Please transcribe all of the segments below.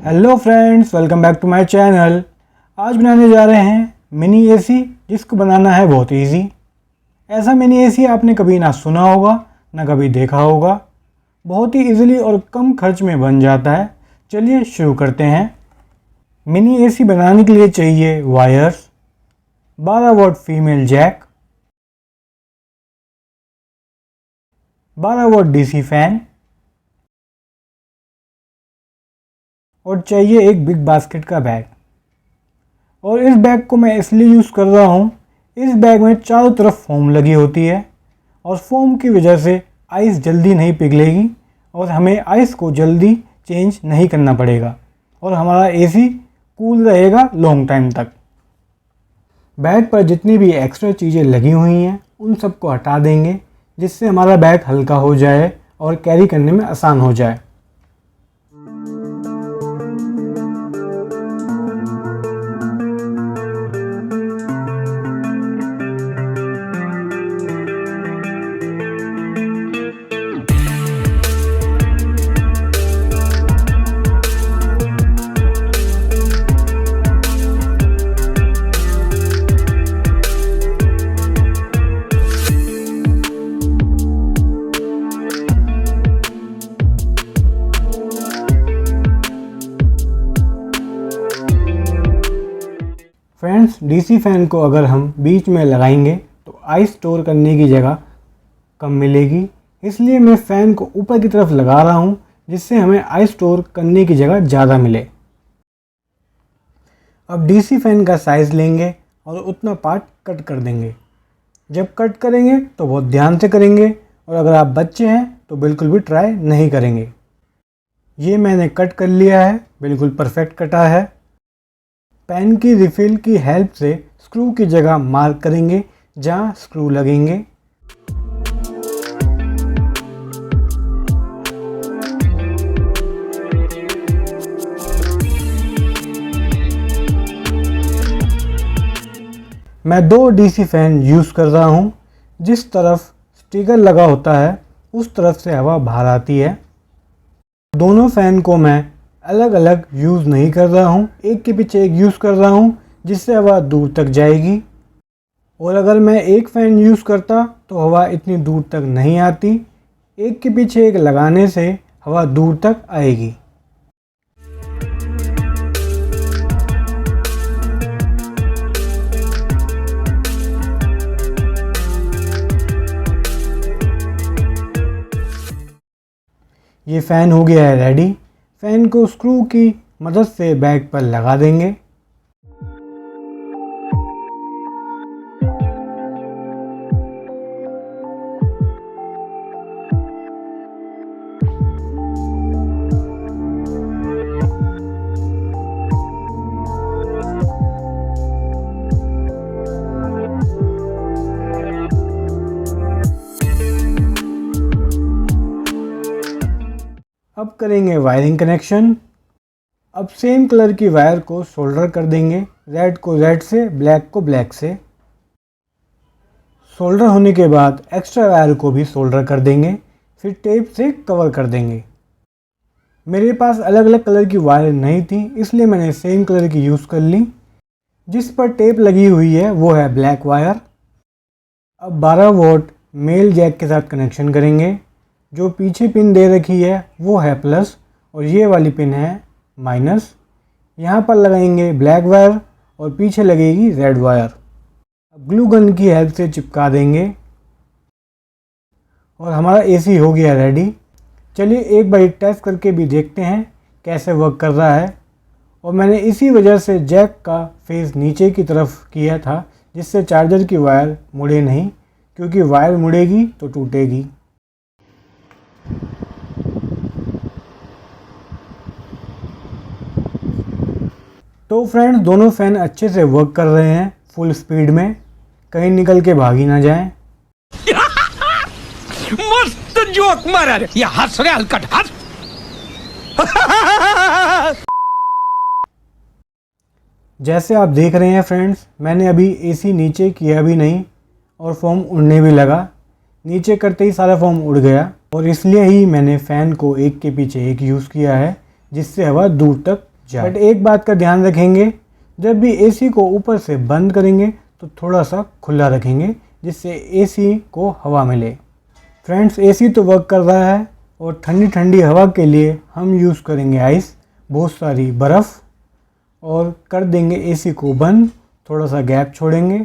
Hello friends, welcome back to my channel. आज बनाने जा रहे हैं मिनी एसी, जिसको बनाना है बहुत इजी। ऐसा मिनी एसी आपने कभी ना सुना होगा ना कभी देखा होगा। बहुत ही इजीली और कम खर्च में बन जाता है। चलिए शुरू करते हैं। मिनी एसी बनाने के लिए चाहिए wires, 12 watt female jack, 12 watt DC fan और चाहिए एक बिग बास्केट का बैग। और इस बैग को मैं इसलिए यूज़ कर रहा हूँ, इस बैग में चारों तरफ फोम लगी होती है और फोम की वजह से आइस जल्दी नहीं पिघलेगी और हमें आइस को जल्दी चेंज नहीं करना पड़ेगा और हमारा एसी कूल रहेगा लॉन्ग टाइम तक। बैग पर जितनी भी एक्स्ट्रा चीज़ें लगी हुई हैं उन सबको हटा देंगे, जिससे हमारा बैग हल्का हो जाए और कैरी करने में आसान हो जाए। फ्रेंड्स, डीसी फैन को अगर हम बीच में लगाएंगे तो आइस स्टोर करने की जगह कम मिलेगी, इसलिए मैं फ़ैन को ऊपर की तरफ लगा रहा हूँ, जिससे हमें आइस स्टोर करने की जगह ज़्यादा मिले। अब डीसी फैन का साइज़ लेंगे और उतना पार्ट कट कर देंगे। जब कट करेंगे तो बहुत ध्यान से करेंगे और अगर आप बच्चे हैं तो बिल्कुल भी ट्राई नहीं करेंगे। ये मैंने कट कर लिया है, बिल्कुल परफेक्ट कटा है। पेन की रिफिल की हेल्प से स्क्रू की जगह मार्क करेंगे जहाँ स्क्रू लगेंगे। मैं 2 डीसी फैन यूज़ कर रहा हूँ। जिस तरफ स्टिकर लगा होता है उस तरफ से हवा बाहर आती है। दोनों फ़ैन को मैं अलग अलग यूज़ नहीं कर रहा हूँ, एक के पीछे एक यूज़ कर रहा हूँ, जिससे हवा दूर तक जाएगी। और अगर मैं एक फ़ैन यूज़ करता तो हवा इतनी दूर तक नहीं आती। एक के पीछे एक लगाने से हवा दूर तक आएगी। ये फ़ैन हो गया है रेडी। फ़ैन को स्क्रू की मदद से बैग पर लगा देंगे। अब करेंगे वायरिंग कनेक्शन। अब सेम कलर की वायर को सोल्डर कर देंगे, रेड को रेड से, ब्लैक को ब्लैक से। सोल्डर होने के बाद एक्स्ट्रा वायर को भी सोल्डर कर देंगे, फिर टेप से कवर कर देंगे। मेरे पास अलग अलग कलर की वायर नहीं थी, इसलिए मैंने सेम कलर की यूज़ कर ली। जिस पर टेप लगी हुई है वो है ब्लैक वायर। अब 12 वोल्ट मेल जैक के साथ कनेक्शन करेंगे। जो पीछे पिन दे रखी है वो है प्लस और ये वाली पिन है माइनस। यहाँ पर लगाएंगे ब्लैक वायर और पीछे लगेगी रेड वायर। अब ग्लू गन की हेल्प से चिपका देंगे और हमारा एसी हो गया रेडी। चलिए एक बार टेस्ट करके भी देखते हैं कैसे वर्क कर रहा है। और मैंने इसी वजह से जैक का फेस नीचे की तरफ किया था, जिससे चार्जर की वायर मुड़े नहीं, क्योंकि वायर मुड़ेगी तो टूटेगी। तो फ्रेंड्स, दोनों फ़ैन अच्छे से वर्क कर रहे हैं फुल स्पीड में, कहीं निकल के भाग ही ना जाएं। मस्त जोक मारा रे, ये हंस रे हलकट हंस। जैसे आप देख रहे हैं फ्रेंड्स, मैंने अभी एसी नीचे किया भी नहीं और फोम उड़ने भी लगा। नीचे करते ही सारा फोम उड़ गया और इसलिए ही मैंने फ़ैन को एक के पीछे एक यूज़ किया है, जिससे हवा दूर तक जाए। बट एक बात का ध्यान रखेंगे, जब भी एसी को ऊपर से बंद करेंगे तो थोड़ा सा खुला रखेंगे जिससे एसी को हवा मिले। फ्रेंड्स, एसी तो वर्क कर रहा है और ठंडी ठंडी हवा के लिए हम यूज़ करेंगे आइस, बहुत सारी बर्फ़, और कर देंगे एसी को बंद। थोड़ा सा गैप छोड़ेंगे।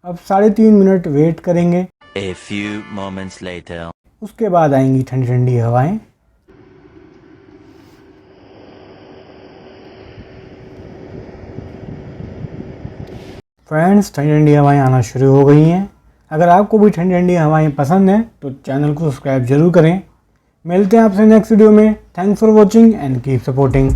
अब 3.5 मिनट वेट करेंगे। A few moments later. उसके बाद आएंगी ठंडी ठंडी हवाएं। फ्रेंड्स, ठंडी ठंडी हवाएं आना शुरू हो गई हैं। अगर आपको भी ठंडी ठंडी हवाएं पसंद हैं तो चैनल को सब्सक्राइब जरूर करें। मिलते हैं आपसे नेक्स्ट वीडियो में। Thanks for watching and keep supporting.